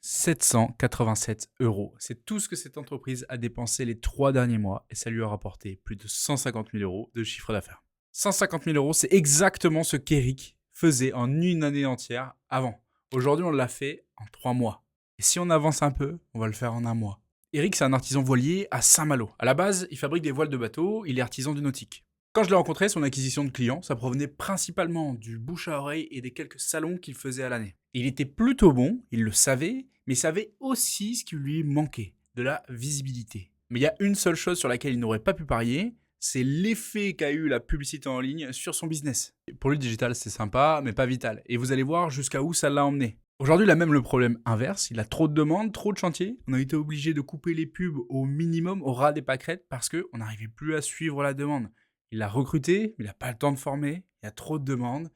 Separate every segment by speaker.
Speaker 1: 787 €. C'est tout ce que cette entreprise a dépensé les 3 derniers mois et ça lui a rapporté plus de 150 000 € de chiffre d'affaires. 150 000 €, c'est exactement ce qu'Eric faisait en une année entière avant. Aujourd'hui, on l'a fait en 3 mois. Et si on avance un peu, on va le faire en un mois. Eric, c'est un artisan voilier à Saint-Malo. À la base, il fabrique des voiles de bateau, il est artisan du nautique. Quand je l'ai rencontré, son acquisition de clients, ça provenait principalement du bouche à oreille et des quelques salons qu'il faisait à l'année. Il était plutôt bon, il le savait, mais il savait aussi ce qui lui manquait, de la visibilité. Mais il y a une seule chose sur laquelle il n'aurait pas pu parier, c'est l'effet qu'a eu la publicité en ligne sur son business. Pour lui, le digital, c'est sympa, mais pas vital. Et vous allez voir jusqu'à où ça l'a emmené. Aujourd'hui, il a même le problème inverse. Il a trop de demandes, trop de chantiers. On a été obligé de couper les pubs au minimum, au ras des pâquerettes, parce qu'on n'arrivait plus à suivre la demande. Il l'a recruté, mais il n'a pas le temps de former. Il y a trop de demandes.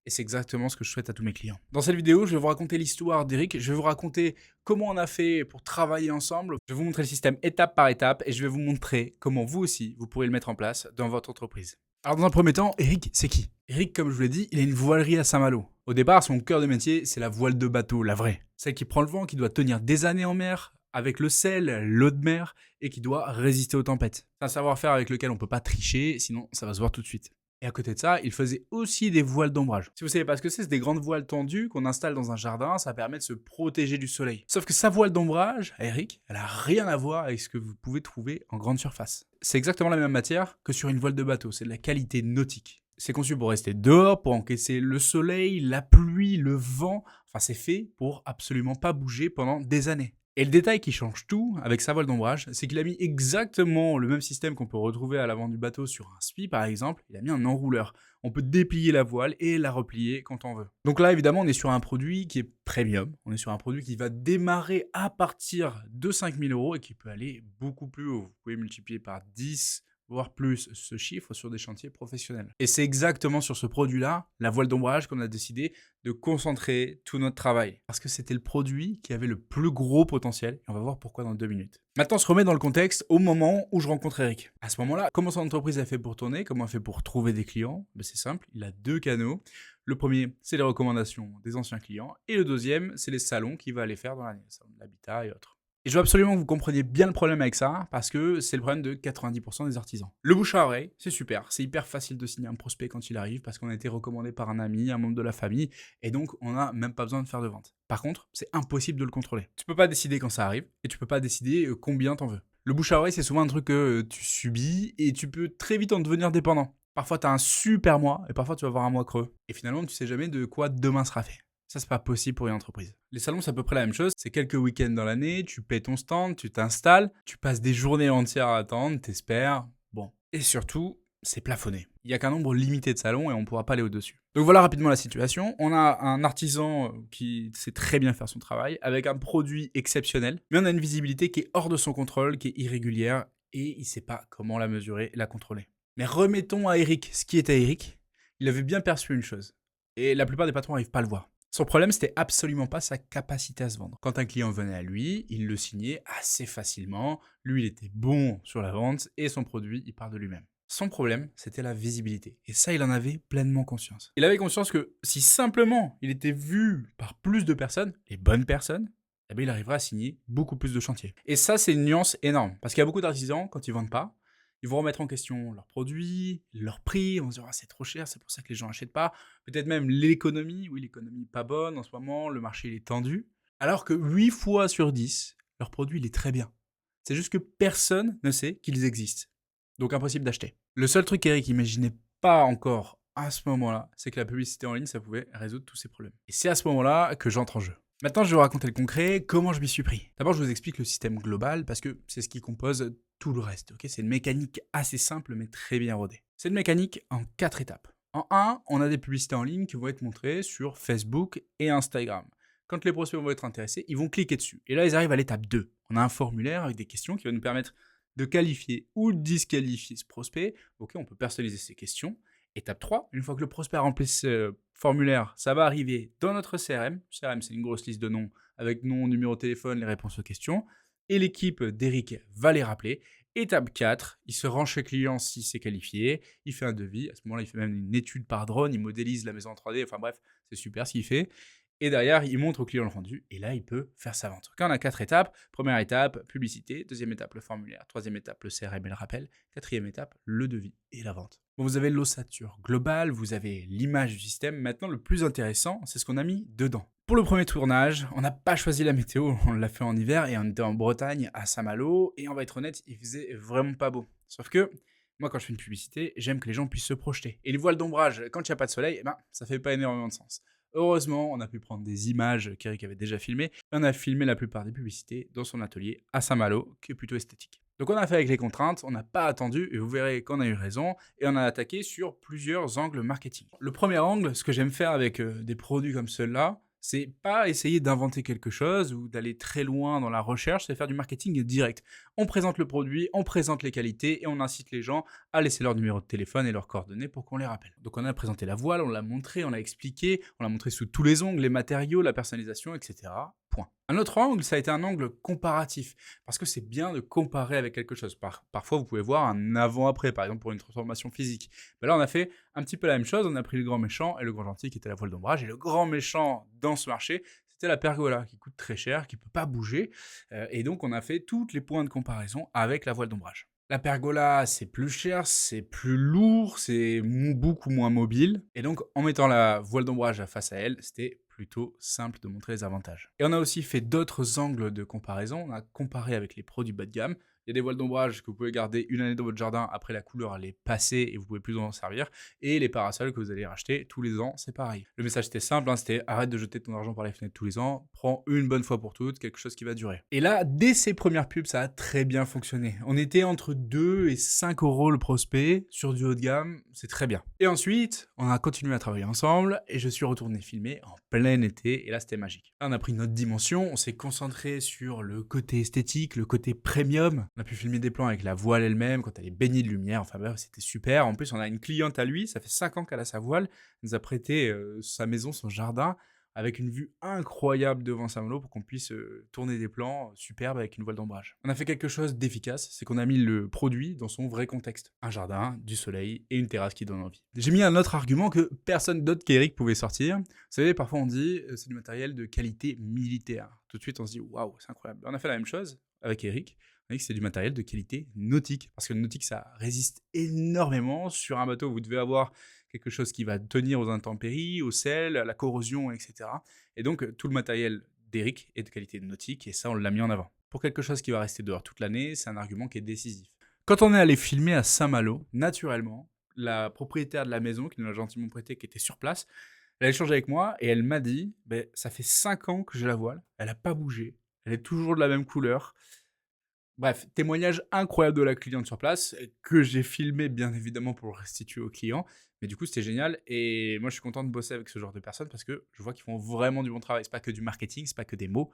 Speaker 1: Et c'est exactement ce que je souhaite à tous mes clients. Dans cette vidéo, je vais vous raconter l'histoire d'Eric. Je vais vous raconter comment on a fait pour travailler ensemble. Je vais vous montrer le système étape par étape et je vais vous montrer comment vous aussi, vous pourrez le mettre en place dans votre entreprise. Alors dans un premier temps, Eric, c'est qui? Eric, comme je vous l'ai dit, il a une voilerie à Saint-Malo. Au départ, son cœur de métier, c'est la voile de bateau, la vraie. Celle qui prend le vent, qui doit tenir des années en mer, avec le sel, l'eau de mer, et qui doit résister aux tempêtes. C'est un savoir-faire avec lequel on ne peut pas tricher, sinon ça va se voir tout de suite. Et à côté de ça, il faisait aussi des voiles d'ombrage. Si vous savez pas ce que c'est des grandes voiles tendues qu'on installe dans un jardin, ça permet de se protéger du soleil. Sauf que sa voile d'ombrage, Eric, elle a rien à voir avec ce que vous pouvez trouver en grande surface. C'est exactement la même matière que sur une voile de bateau, c'est de la qualité nautique. C'est conçu pour rester dehors, pour encaisser le soleil, la pluie, le vent. Enfin, c'est fait pour absolument pas bouger pendant des années. Et le détail qui change tout avec sa voile d'ombrage, c'est qu'il a mis exactement le même système qu'on peut retrouver à l'avant du bateau sur un SPI par exemple. Il a mis un enrouleur. On peut déplier la voile et la replier quand on veut. Donc là, évidemment, on est sur un produit qui est premium. On est sur un produit qui va démarrer à partir de 5 000 € et qui peut aller beaucoup plus haut. Vous pouvez multiplier par 10, voire plus ce chiffre sur des chantiers professionnels. Et c'est exactement sur ce produit-là, la voile d'ombrage, qu'on a décidé de concentrer tout notre travail. Parce que c'était le produit qui avait le plus gros potentiel. Et on va voir pourquoi dans 2 minutes. Maintenant, on se remet dans le contexte au moment où je rencontre Eric. À ce moment-là, comment son entreprise a fait pour tourner? Comment elle fait pour trouver des clients? C'est simple, il a 2 canaux. Le premier, c'est les recommandations des anciens clients. Et le deuxième, c'est les salons qu'il va aller faire dans l'année. Salons de l'habitat et autres. Et je veux absolument que vous compreniez bien le problème avec ça, parce que c'est le problème de 90% des artisans. Le bouche à oreille, c'est super, c'est hyper facile de signer un prospect quand il arrive, parce qu'on a été recommandé par un ami, un membre de la famille, et donc on n'a même pas besoin de faire de vente. Par contre, c'est impossible de le contrôler. Tu peux pas décider quand ça arrive, et tu peux pas décider combien t'en veux. Le bouche à oreille, c'est souvent un truc que tu subis, et tu peux très vite en devenir dépendant. Parfois, tu as un super mois, et parfois, tu vas avoir un mois creux. Et finalement, tu sais jamais de quoi demain sera fait. Ça, c'est pas possible pour une entreprise. Les salons, c'est à peu près la même chose. C'est quelques week-ends dans l'année, tu paies ton stand, tu t'installes, tu passes des journées entières à attendre, t'espères. Bon. Et surtout, c'est plafonné. Il n'y a qu'un nombre limité de salons et on ne pourra pas aller au-dessus. Donc voilà rapidement la situation. On a un artisan qui sait très bien faire son travail, avec un produit exceptionnel, mais on a une visibilité qui est hors de son contrôle, qui est irrégulière, et il ne sait pas comment la mesurer et la contrôler. Mais remettons à Eric ce qui est à Eric. Il avait bien perçu une chose. Et la plupart des patrons n'arrivent pas à le voir. Son problème, c'était absolument pas sa capacité à se vendre. Quand un client venait à lui, il le signait assez facilement. Lui, il était bon sur la vente et son produit, il parle de lui-même. Son problème, c'était la visibilité. Et ça, il en avait pleinement conscience. Il avait conscience que si simplement il était vu par plus de personnes, les bonnes personnes, eh bien, il arriverait à signer beaucoup plus de chantiers. Et ça, c'est une nuance énorme. Parce qu'il y a beaucoup d'artisans, quand ils vendent pas, ils vont remettre en question leurs produits, leur prix, ils vont se dire ah, c'est trop cher, c'est pour ça que les gens n'achètent pas. Peut-être même l'économie, oui l'économie n'est pas bonne en ce moment, le marché il est tendu. Alors que 8 fois sur 10, leur produit il est très bien. C'est juste que personne ne sait qu'ils existent. Donc impossible d'acheter. Le seul truc qu'Eric n'imaginait pas encore à ce moment-là, c'est que la publicité en ligne, ça pouvait résoudre tous ces problèmes. Et c'est à ce moment-là que j'entre en jeu. Maintenant, je vais vous raconter le concret, comment je m'y suis pris. D'abord, je vous explique le système global parce que c'est ce qui compose tout le reste. Okay, c'est une mécanique assez simple mais très bien rodée. C'est une mécanique en 4 étapes. En 1, on a des publicités en ligne qui vont être montrées sur Facebook et Instagram. Quand les prospects vont être intéressés, ils vont cliquer dessus. Et là, ils arrivent à l'étape 2. On a un formulaire avec des questions qui va nous permettre de qualifier ou de disqualifier ce prospect. Ok, on peut personnaliser ces questions. Étape 3, une fois que le prospect a rempli ce formulaire, ça va arriver dans notre CRM. CRM, c'est une grosse liste de noms avec nom, numéro de téléphone, les réponses aux questions. Et l'équipe d'Eric va les rappeler. Étape 4, il se rend chez le client si c'est qualifié, il fait un devis. À ce moment-là, il fait même une étude par drone, il modélise la maison en 3D. Enfin bref, c'est super ce qu'il fait. Et derrière, il montre au client le rendu, et là, il peut faire sa vente. Quand on a 4 étapes, première étape, publicité, deuxième étape, le formulaire, troisième étape, le CRM et le rappel, quatrième étape, le devis et la vente. Bon, vous avez l'ossature globale, vous avez l'image du système. Maintenant, le plus intéressant, c'est ce qu'on a mis dedans. Pour le premier tournage, on n'a pas choisi la météo, on l'a fait en hiver, et on était en Bretagne, à Saint-Malo, et on va être honnête, il faisait vraiment pas beau. Sauf que, moi, quand je fais une publicité, j'aime que les gens puissent se projeter. Et les voiles d'ombrage, quand il n'y a pas de soleil, ça fait pas énormément de sens. Heureusement, on a pu prendre des images qu'Eric avait déjà filmées, et on a filmé la plupart des publicités dans son atelier à Saint-Malo, qui est plutôt esthétique. Donc on a fait avec les contraintes, on n'a pas attendu, et vous verrez qu'on a eu raison, et on a attaqué sur plusieurs angles marketing. Le premier angle, ce que j'aime faire avec des produits comme ceux-là, c'est pas essayer d'inventer quelque chose ou d'aller très loin dans la recherche, c'est faire du marketing direct. On présente le produit, on présente les qualités et on incite les gens à laisser leur numéro de téléphone et leurs coordonnées pour qu'on les rappelle. Donc on a présenté la voile, on l'a montré, on l'a expliqué, on l'a montré sous tous les ongles, les matériaux, la personnalisation, etc. Point. Un autre angle, ça a été un angle comparatif, parce que c'est bien de comparer avec quelque chose. Parfois, vous pouvez voir un avant-après, par exemple pour une transformation physique. Mais là, on a fait un petit peu la même chose, on a pris le grand méchant et le grand gentil qui était la voile d'ombrage, et le grand méchant dans ce marché, c'était la pergola, qui coûte très cher, qui ne peut pas bouger, et donc on a fait tous les points de comparaison avec la voile d'ombrage. La pergola, c'est plus cher, c'est plus lourd, c'est beaucoup moins mobile. Et donc, en mettant la voile d'ombrage face à elle, c'était plutôt simple de montrer les avantages. Et on a aussi fait d'autres angles de comparaison. On a comparé avec les produits bas de gamme. Il y a des voiles d'ombrage que vous pouvez garder une année dans votre jardin, après la couleur elle est passée et vous pouvez plus en servir. Et les parasols que vous allez racheter tous les ans, c'est pareil. Le message était simple, c'était arrête de jeter ton argent par les fenêtres tous les ans, prends une bonne fois pour toutes, quelque chose qui va durer. Et là, dès ces premières pubs, ça a très bien fonctionné. On était entre 2 et 5 euros le prospect sur du haut de gamme, c'est très bien. Et ensuite, on a continué à travailler ensemble et je suis retourné filmer en plein été et là c'était magique. Là, on a pris une autre dimension, on s'est concentré sur le côté esthétique, le côté premium. On a pu filmer des plans avec la voile elle-même, quand elle est baignée de lumière, enfin bref, c'était super. En plus, on a une cliente à lui, ça fait 5 ans qu'elle a sa voile, elle nous a prêté sa maison, son jardin, avec une vue incroyable devant Saint-Malo pour qu'on puisse tourner des plans superbes avec une voile d'ombrage. On a fait quelque chose d'efficace, c'est qu'on a mis le produit dans son vrai contexte. Un jardin, du soleil et une terrasse qui donne envie. J'ai mis un autre argument que personne d'autre qu'Eric pouvait sortir. Vous savez, parfois on dit c'est du matériel de qualité militaire. Tout de suite on se dit waouh, c'est incroyable. On a fait la même chose avec Eric. On a dit que c'est du matériel de qualité nautique. Parce que le nautique, ça résiste énormément. Sur un bateau, vous devez avoir quelque chose qui va tenir aux intempéries, au sel, à la corrosion, etc. Et donc, tout le matériel d'Eric est de qualité nautique et ça, on l'a mis en avant. Pour quelque chose qui va rester dehors toute l'année, c'est un argument qui est décisif. Quand on est allé filmer à Saint-Malo, naturellement, la propriétaire de la maison, qui nous l'a gentiment prêté, qui était sur place, elle a échangé avec moi et elle m'a dit ça fait 5 ans que j'ai la voile, elle n'a pas bougé, elle est toujours de la même couleur. Bref, témoignage incroyable de la cliente sur place, que j'ai filmé bien évidemment pour le restituer au client. Mais du coup, c'était génial. Et moi, je suis content de bosser avec ce genre de personnes parce que je vois qu'ils font vraiment du bon travail. C'est pas que du marketing, c'est pas que des mots.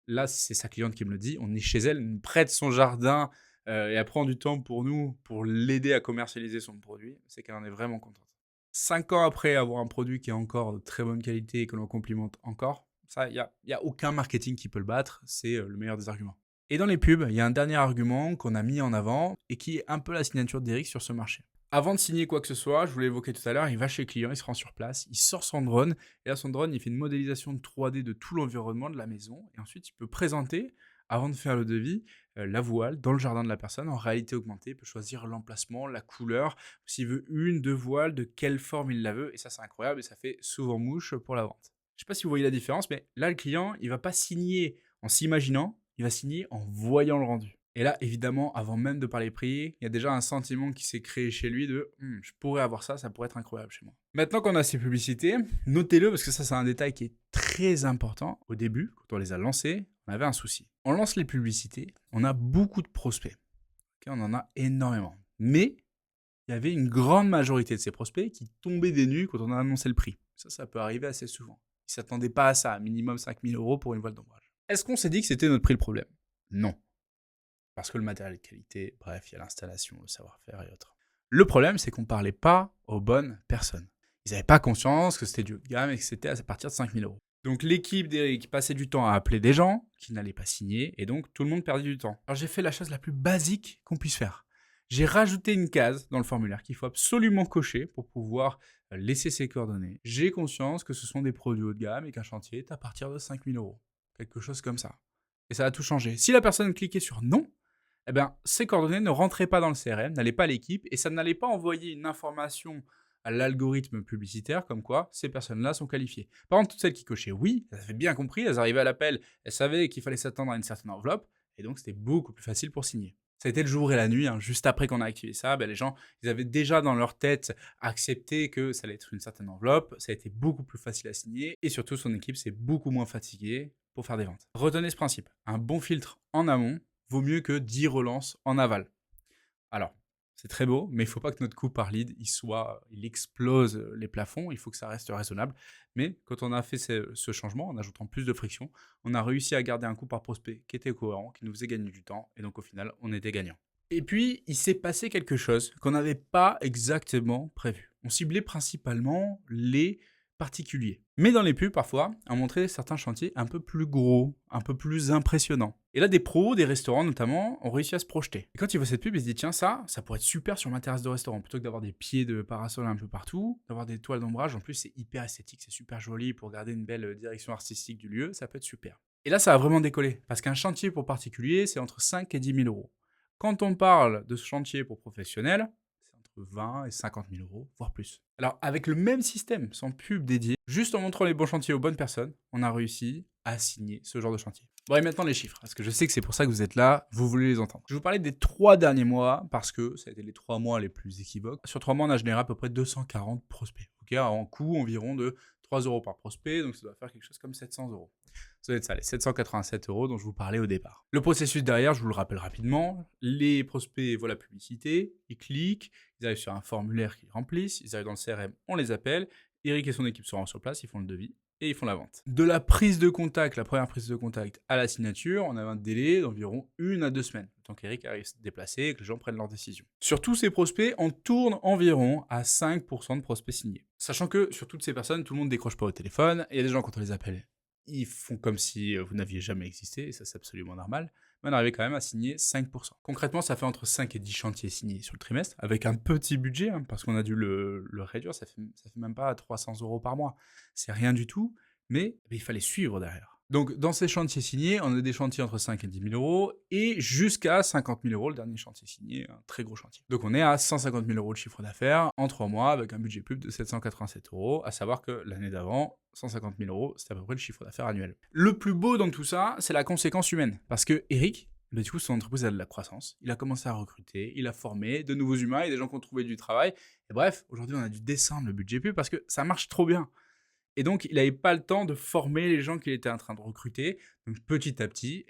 Speaker 1: Là, c'est sa cliente qui me le dit. On est chez elle, elle nous prête son jardin et elle prend du temps pour nous, pour l'aider à commercialiser son produit. C'est qu'elle en est vraiment contente. 5 ans après avoir un produit qui est encore de très bonne qualité et que l'on complimente encore, ça, il y a aucun marketing qui peut le battre. C'est le meilleur des arguments. Et dans les pubs, il y a un dernier argument qu'on a mis en avant et qui est un peu la signature d'Eric sur ce marché. Avant de signer quoi que ce soit, je vous l'ai évoqué tout à l'heure, il va chez le client, il se rend sur place, il sort son drone, et là son drone, il fait une modélisation de 3D de tout l'environnement de la maison, et ensuite il peut présenter, avant de faire le devis, la voile dans le jardin de la personne en réalité augmentée, il peut choisir l'emplacement, la couleur, s'il veut une, deux voiles, de quelle forme il la veut, et ça c'est incroyable, et ça fait souvent mouche pour la vente. Je ne sais pas si vous voyez la différence, mais là le client, il ne va pas signer en s'imaginant, il va signer en voyant le rendu. Et là, évidemment, avant même de parler prix, il y a déjà un sentiment qui s'est créé chez lui de je pourrais avoir ça, ça pourrait être incroyable chez moi. Maintenant qu'on a ces publicités, notez-le parce que ça, c'est un détail qui est très important. Au début, quand on les a lancées, on avait un souci. On lance les publicités, on a beaucoup de prospects. Okay, on en a énormément. Mais il y avait une grande majorité de ces prospects qui tombaient des nues quand on a annoncé le prix. Ça peut arriver assez souvent. Ils ne s'attendaient pas à ça, minimum 5 000 € pour une voile d'ombrage. Est-ce qu'on s'est dit que c'était notre prix le problème? Non. Parce que le matériel est de qualité, bref, il y a l'installation, le savoir-faire et autres. Le problème, c'est qu'on ne parlait pas aux bonnes personnes. Ils n'avaient pas conscience que c'était du haut de gamme et que c'était à partir de 5 000 €. Donc l'équipe d'Eric passait du temps à appeler des gens qui n'allaient pas signer et donc tout le monde perdait du temps. Alors j'ai fait la chose la plus basique qu'on puisse faire. J'ai rajouté une case dans le formulaire qu'il faut absolument cocher pour pouvoir laisser ses coordonnées. J'ai conscience que ce sont des produits haut de gamme et qu'un chantier est à partir de 5 000 euros. Quelque chose comme ça. Et ça a tout changé. Si la personne cliquait sur non, eh bien, ces coordonnées ne rentraient pas dans le CRM, n'allaient pas à l'équipe et ça n'allait pas envoyer une information à l'algorithme publicitaire comme quoi ces personnes-là sont qualifiées. Par contre, toutes celles qui cochaient oui, elles avaient bien compris, elles arrivaient à l'appel, elles savaient qu'il fallait s'attendre à une certaine enveloppe et donc c'était beaucoup plus facile pour signer. Ça a été le jour et la nuit, hein. Juste après qu'on a activé ça, les gens, ils avaient déjà dans leur tête accepté que ça allait être une certaine enveloppe, ça a été beaucoup plus facile à signer et surtout son équipe s'est beaucoup moins fatiguée pour faire des ventes. Retenez ce principe, un bon filtre en amont vaut mieux que 10 relances en aval. Alors, c'est très beau, mais il ne faut pas que notre coût par lead, il explose les plafonds, il faut que ça reste raisonnable. Mais quand on a fait ce changement, en ajoutant plus de friction, on a réussi à garder un coût par prospect qui était cohérent, qui nous faisait gagner du temps, et donc au final, on était gagnant. Et puis, il s'est passé quelque chose qu'on n'avait pas exactement prévu. On ciblait principalement les particuliers. Mais dans les pubs, parfois, on montrait certains chantiers un peu plus gros, un peu plus impressionnants. Et là, des pros, des restaurants notamment, ont réussi à se projeter. Et quand ils voient cette pub, ils se disent, tiens, ça pourrait être super sur ma terrasse de restaurant. Plutôt que d'avoir des pieds de parasol un peu partout, d'avoir des toiles d'ombrage, en plus, c'est hyper esthétique, c'est super joli pour garder une belle direction artistique du lieu, ça peut être super. Et là, ça a vraiment décollé. Parce qu'un chantier pour particulier, c'est entre 5 et 10 000 euros. Quand on parle de ce chantier pour professionnels, 20 et 50 000 euros, voire plus. Alors, avec le même système, sans pub dédié, juste en montrant les bons chantiers aux bonnes personnes, on a réussi à signer ce genre de chantier. Bon, et maintenant les chiffres, parce que je sais que c'est pour ça que vous êtes là, vous voulez les entendre. Je vais vous parler des 3 derniers mois, parce que ça a été les 3 mois les plus équivoques. Sur 3 mois, on a généré à peu près 240 prospects. En coût environ de 3 euros par prospect, donc ça doit faire quelque chose comme 700 euros. Ça doit être ça, les 787 euros dont je vous parlais au départ. Le processus derrière, je vous le rappelle rapidement. Les prospects voient la publicité, ils cliquent, ils arrivent sur un formulaire qu'ils remplissent, ils arrivent dans le CRM, on les appelle, Eric et son équipe se rendent sur place, ils font le devis et ils font la vente. De la prise de contact, la première prise de contact à la signature, on a un délai d'environ 1 à 2 semaines, le temps qu'Eric arrive à se déplacer et que les gens prennent leurs décisions. Sur tous ces prospects, on tourne environ à 5% de prospects signés. Sachant que sur toutes ces personnes, tout le monde décroche pas au téléphone, il y a des gens quand on les appelle, ils font comme si vous n'aviez jamais existé, et ça c'est absolument normal, mais on arrivait quand même à signer 5%. Concrètement, ça fait entre 5 et 10 chantiers signés sur le trimestre, avec un petit budget, parce qu'on a dû le réduire, ça fait même pas 300 euros par mois. C'est rien du tout, mais il fallait suivre derrière. Donc, dans ces chantiers signés, on a des chantiers entre 5 et 10 000 euros et jusqu'à 50 000 euros le dernier chantier signé, un très gros chantier. Donc, on est à 150 000 euros de chiffre d'affaires en 3 mois avec un budget pub de 787 euros, à savoir que l'année d'avant, 150 000 euros, c'était à peu près le chiffre d'affaires annuel. Le plus beau dans tout ça, c'est la conséquence humaine. Parce que Eric, du coup, son entreprise a de la croissance. Il a commencé à recruter, il a formé de nouveaux humains et des gens qui ont trouvé du travail. Et bref, aujourd'hui, on a dû descendre le budget pub parce que ça marche trop bien. Et donc, il n'avait pas le temps de former les gens qu'il était en train de recruter. Donc, petit à petit,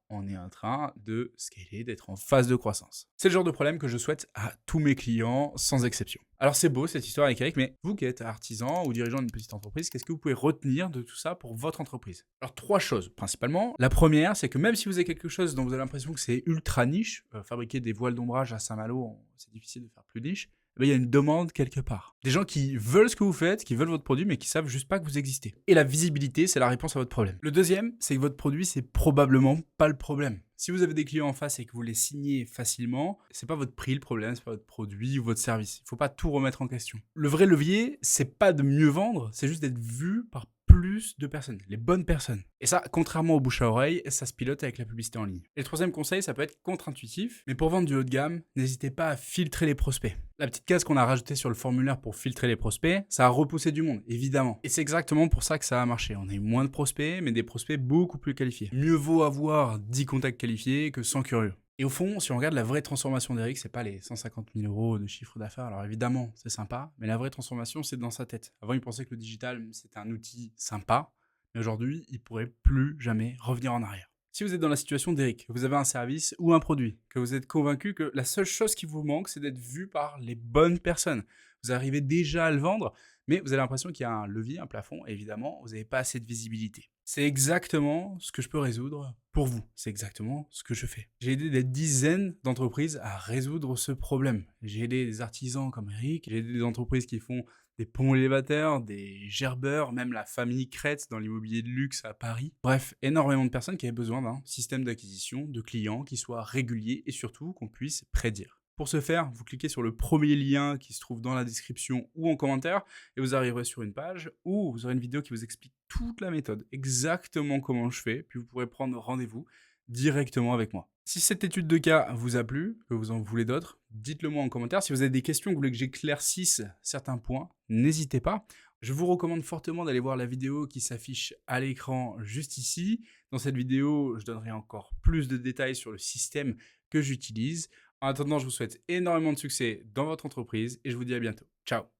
Speaker 1: on est en train de scaler, d'être en phase de croissance. C'est le genre de problème que je souhaite à tous mes clients, sans exception. Alors, c'est beau cette histoire avec Eric, mais vous qui êtes artisan ou dirigeant d'une petite entreprise, qu'est-ce que vous pouvez retenir de tout ça pour votre entreprise? Alors, 3 choses principalement. La première, c'est que même si vous avez quelque chose dont vous avez l'impression que c'est ultra niche, fabriquer des voiles d'ombrage à Saint-Malo, c'est difficile de faire plus niche. Il y a une demande quelque part. Des gens qui veulent ce que vous faites, qui veulent votre produit, mais qui savent juste pas que vous existez. Et la visibilité, c'est la réponse à votre problème. Le deuxième, c'est que votre produit, c'est probablement pas le problème. Si vous avez des clients en face et que vous les signez facilement, c'est pas votre prix le problème, c'est pas votre produit ou votre service. Il faut pas tout remettre en question. Le vrai levier, c'est pas de mieux vendre, c'est juste d'être vu par plus de personnes, les bonnes personnes. Et ça, contrairement au bouche à oreille, ça se pilote avec la publicité en ligne. Et le troisième conseil, ça peut être contre-intuitif, mais pour vendre du haut de gamme, n'hésitez pas à filtrer les prospects. La petite case qu'on a rajoutée sur le formulaire pour filtrer les prospects, ça a repoussé du monde, évidemment. Et c'est exactement pour ça que ça a marché. On a eu moins de prospects, mais des prospects beaucoup plus qualifiés. Mieux vaut avoir 10 contacts qualifiés que 100 curieux. Et au fond, si on regarde la vraie transformation d'Eric, c'est pas les 150 000 euros de chiffre d'affaires. Alors évidemment, c'est sympa, mais la vraie transformation, c'est dans sa tête. Avant, il pensait que le digital, c'était un outil sympa, mais aujourd'hui, il pourrait plus jamais revenir en arrière. Si vous êtes dans la situation d'Eric, que vous avez un service ou un produit, que vous êtes convaincu que la seule chose qui vous manque, c'est d'être vu par les bonnes personnes, vous arrivez déjà à le vendre, mais vous avez l'impression qu'il y a un levier, un plafond, et évidemment, vous n'avez pas assez de visibilité. C'est exactement ce que je peux résoudre pour vous. C'est exactement ce que je fais. J'ai aidé des dizaines d'entreprises à résoudre ce problème. J'ai aidé des artisans comme Eric, j'ai aidé des entreprises qui font des ponts élévateurs, des gerbeurs, même la famille Crête dans l'immobilier de luxe à Paris. Bref, énormément de personnes qui avaient besoin d'un système d'acquisition de clients qui soit régulier et surtout qu'on puisse prédire. Pour ce faire, vous cliquez sur le premier lien qui se trouve dans la description ou en commentaire et vous arriverez sur une page où vous aurez une vidéo qui vous explique toute la méthode, exactement comment je fais, puis vous pourrez prendre rendez-vous directement avec moi. Si cette étude de cas vous a plu, que vous en voulez d'autres, dites-le moi en commentaire. Si vous avez des questions, que vous voulez que j'éclaircisse certains points, n'hésitez pas. Je vous recommande fortement d'aller voir la vidéo qui s'affiche à l'écran juste ici. Dans cette vidéo, je donnerai encore plus de détails sur le système que j'utilise. En attendant, je vous souhaite énormément de succès dans votre entreprise et je vous dis à bientôt. Ciao!